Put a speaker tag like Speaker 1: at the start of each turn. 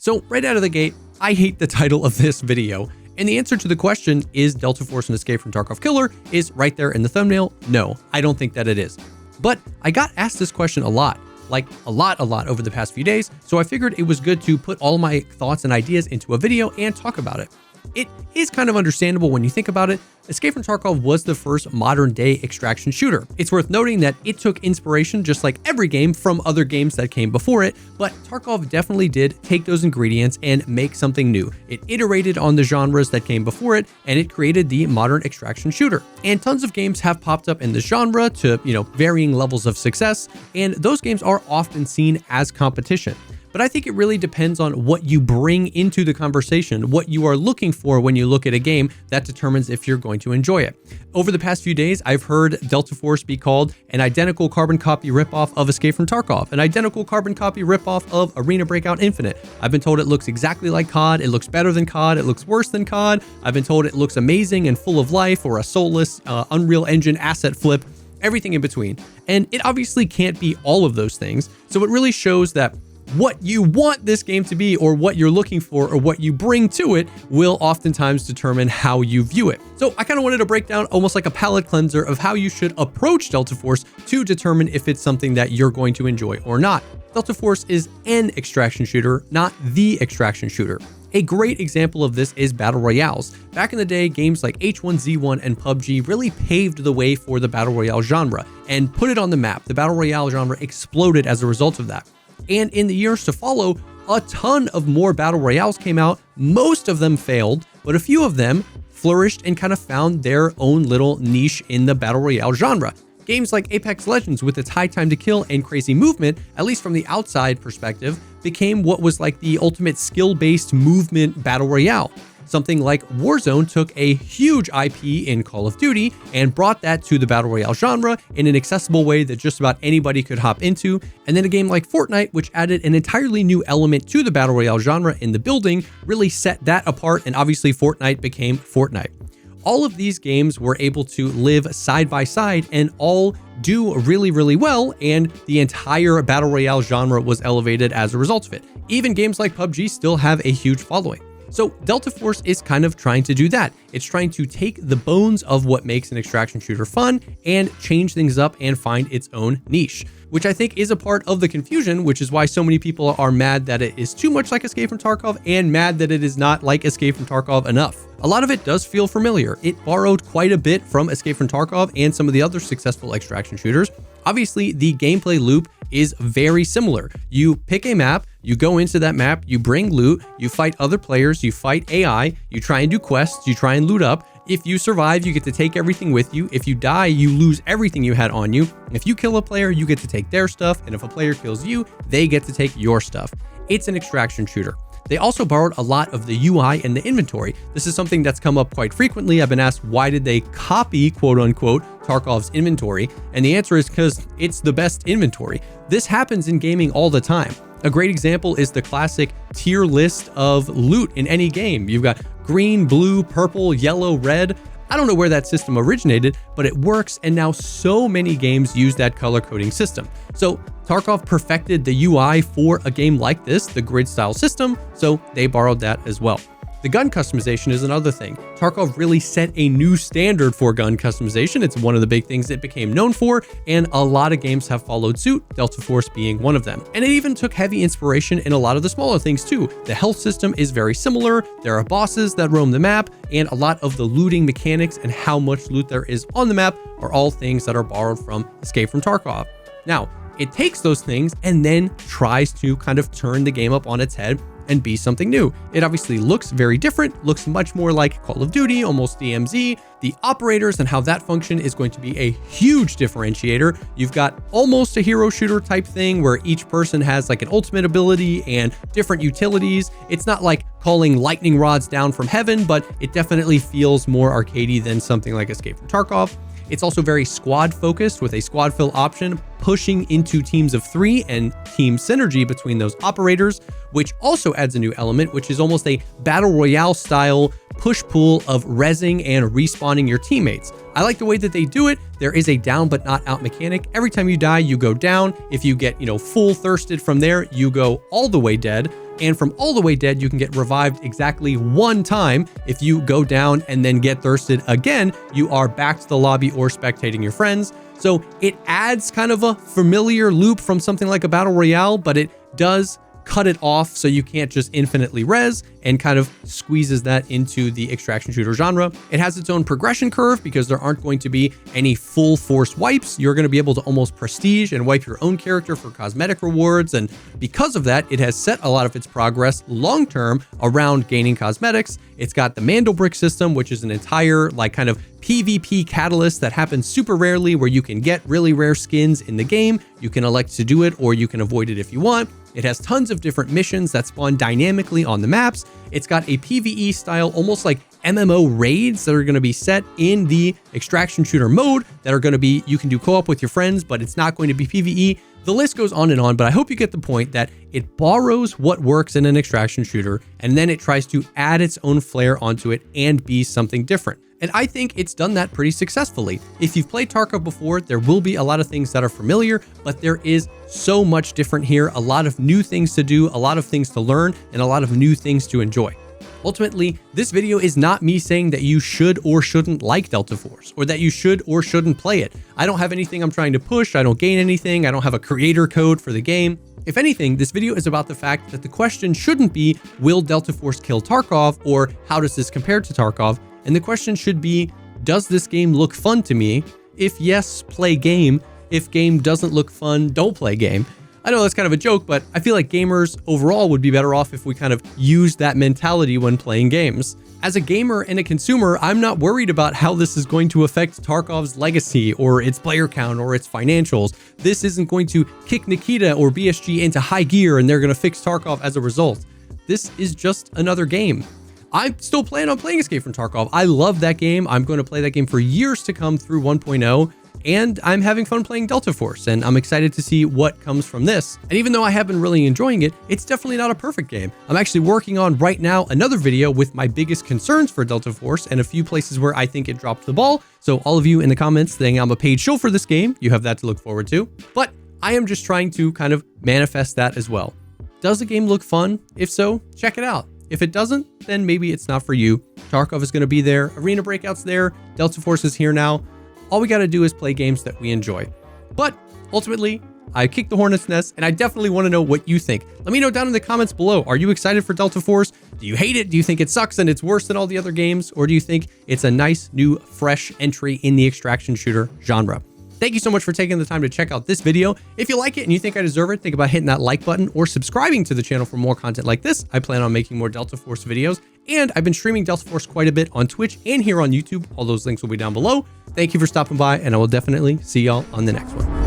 Speaker 1: So right out of the gate, I hate the title of this video. And the answer to the question, is Delta Force an Escape from Tarkov killer, is right there in the thumbnail. No, I don't think that it is. But I got asked this question a lot, like a lot over the past few days. So I figured it was good to put all my thoughts and ideas into a video and talk about it. It is kind of understandable when you think about it. Escape from Tarkov was the first modern day extraction shooter. It's worth noting that it took inspiration, just like every game, from other games that came before it, but Tarkov definitely did take those ingredients and make something new. It iterated on the genres that came before it, and it created the modern extraction shooter. And tons of games have popped up in this genre to, varying levels of success, and those games are often seen as competition. But I think it really depends on what you bring into the conversation, what you are looking for when you look at a game that determines if you're going to enjoy it. Over the past few days, I've heard Delta Force be called an identical carbon copy ripoff of Escape from Tarkov, an identical carbon copy ripoff of Arena Breakout Infinite. I've been told it looks exactly like COD, it looks better than COD, it looks worse than COD. I've been told it looks amazing and full of life, or a soulless Unreal Engine asset flip, everything in between. And it obviously can't be all of those things, so it really shows that what you want this game to be, or what you're looking for, or what you bring to it, will oftentimes determine how you view it. So I kind of wanted to break down almost like a palate cleanser of how you should approach Delta Force to determine if it's something that you're going to enjoy or not. Delta Force is an extraction shooter, not the extraction shooter. A great example of this is Battle Royales. Back in the day, games like H1Z1 and PUBG really paved the way for the Battle Royale genre and put it on the map. The Battle Royale genre exploded as a result of that. And in the years to follow, a ton of more Battle Royales came out. Most of them failed, but a few of them flourished and kind of found their own little niche in the Battle Royale genre. Games like Apex Legends, with its high time to kill and crazy movement, at least from the outside perspective, became what was like the ultimate skill-based movement Battle Royale. Something like Warzone took a huge IP in Call of Duty and brought that to the Battle Royale genre in an accessible way that just about anybody could hop into. And then a game like Fortnite, which added an entirely new element to the Battle Royale genre in the building, really set that apart, and obviously Fortnite became Fortnite. All of these games were able to live side by side and all do really well, and the entire Battle Royale genre was elevated as a result of it. Even games like PUBG still have a huge following. So Delta Force is kind of trying to do that. It's trying to take the bones of what makes an extraction shooter fun and change things up and find its own niche, which I think is a part of the confusion, which is why so many people are mad that it is too much like Escape from Tarkov and mad that it is not like Escape from Tarkov enough. A lot of it does feel familiar. It borrowed quite a bit from Escape from Tarkov and some of the other successful extraction shooters. Obviously, the gameplay loop is very similar. You pick a map, you go into that map, you bring loot, you fight other players, you fight AI, you try and do quests, you try and loot up. If you survive, you get to take everything with you. If you die, you lose everything you had on you. If you kill a player, you get to take their stuff, and if a player kills you, they get to take your stuff. It's an extraction shooter. They also borrowed a lot of the UI and the inventory. This is something that's come up quite frequently. I've been asked, why did they copy, quote unquote, Tarkov's inventory? And the answer is because it's the best inventory. This happens in gaming all the time. A great example is the classic tier list of loot in any game. You've got green, blue, purple, yellow, red. I don't know where that system originated, but it works, and now so many games use that color coding system. So Tarkov perfected the UI for a game like this, the grid style system, so they borrowed that as well. The gun customization is another thing. Tarkov really set a new standard for gun customization. It's one of the big things it became known for, and a lot of games have followed suit, Delta Force being one of them. And it even took heavy inspiration in a lot of the smaller things too. The health system is very similar, there are bosses that roam the map, and a lot of the looting mechanics and how much loot there is on the map are all things that are borrowed from Escape from Tarkov. Now, it takes those things and then tries to kind of turn the game up on its head and be something new. It obviously looks very different, looks much more like Call of Duty, almost DMZ. The operators and how that function is going to be a huge differentiator. You've got almost a hero shooter type thing where each person has like an ultimate ability and different utilities. It's not like calling lightning rods down from heaven, but it definitely feels more arcadey than something like Escape from Tarkov. It's also very squad focused with a squad fill option, pushing into teams of 3 and team synergy between those operators, which also adds a new element, which is almost a battle royale style push-pull of rezzing and respawning your teammates. I like the way that they do it. There is a down but not out mechanic. Every time you die, you go down. If you get, full thirsted from there, you go all the way dead. And from all the way dead, you can get revived exactly 1 time. If you go down and then get thirsted again, you are back to the lobby or spectating your friends. So it adds kind of a familiar loop from something like a battle royale, but it does cut it off so you can't just infinitely res, and kind of squeezes that into the extraction shooter genre. It has its own progression curve because there aren't going to be any full force wipes. You're going to be able to almost prestige and wipe your own character for cosmetic rewards. And because of that, it has set a lot of its progress long-term around gaining cosmetics. It's got the Mandel Brick system, which is an entire like kind of PvP catalyst that happens super rarely, where you can get really rare skins in the game. You can elect to do it or you can avoid it if you want. It has tons of different missions that spawn dynamically on the maps. It's got a PvE style, almost like MMO raids that are going to be set in the extraction shooter mode that are going to be, you can do co-op with your friends, but it's not going to be PvE. The list goes on, but I hope you get the point that it borrows what works in an extraction shooter and then it tries to add its own flair onto it and be something different. And I think it's done that pretty successfully. If you've played Tarkov before, there will be a lot of things that are familiar, but there is so much different here, a lot of new things to do, a lot of things to learn, and a lot of new things to enjoy. Ultimately, this video is not me saying that you should or shouldn't like Delta Force, or that you should or shouldn't play it. I don't have anything I'm trying to push, I don't gain anything, I don't have a creator code for the game. If anything, this video is about the fact that the question shouldn't be, will Delta Force kill Tarkov, or how does this compare to Tarkov? And the question should be, does this game look fun to me? If yes, play game. If game doesn't look fun, don't play game. I know that's kind of a joke, but I feel like gamers overall would be better off if we kind of use that mentality when playing games. As a gamer and a consumer, I'm not worried about how this is going to affect Tarkov's legacy or its player count or its financials. This isn't going to kick Nikita or BSG into high gear and they're going to fix Tarkov as a result. This is just another game. I still plan on playing Escape from Tarkov. I love that game. I'm going to play that game for years to come through 1.0. And I'm having fun playing Delta Force, and I'm excited to see what comes from this. And even though I have been really enjoying it, it's definitely not a perfect game. I'm actually working on right now another video with my biggest concerns for Delta Force and a few places where I think it dropped the ball. So all of you in the comments saying I'm a paid shill for this game, you have that to look forward to. But I am just trying to kind of manifest that as well. Does the game look fun? If so, check it out. If it doesn't, then maybe it's not for you. Tarkov is going to be there. Arena Breakout's there. Delta Force is here now. All we got to do is play games that we enjoy. But ultimately, I kicked the hornet's nest, and I definitely want to know what you think. Let me know down in the comments below. Are you excited for Delta Force? Do you hate it? Do you think it sucks and it's worse than all the other games? Or do you think it's a nice, new, fresh entry in the extraction shooter genre? Thank you so much for taking the time to check out this video. If you like it and you think I deserve it, think about hitting that like button or subscribing to the channel for more content like this. I plan on making more Delta Force videos, and I've been streaming Delta Force quite a bit on Twitch and here on YouTube. All those links will be down below. Thank you for stopping by, and I will definitely see y'all on the next one.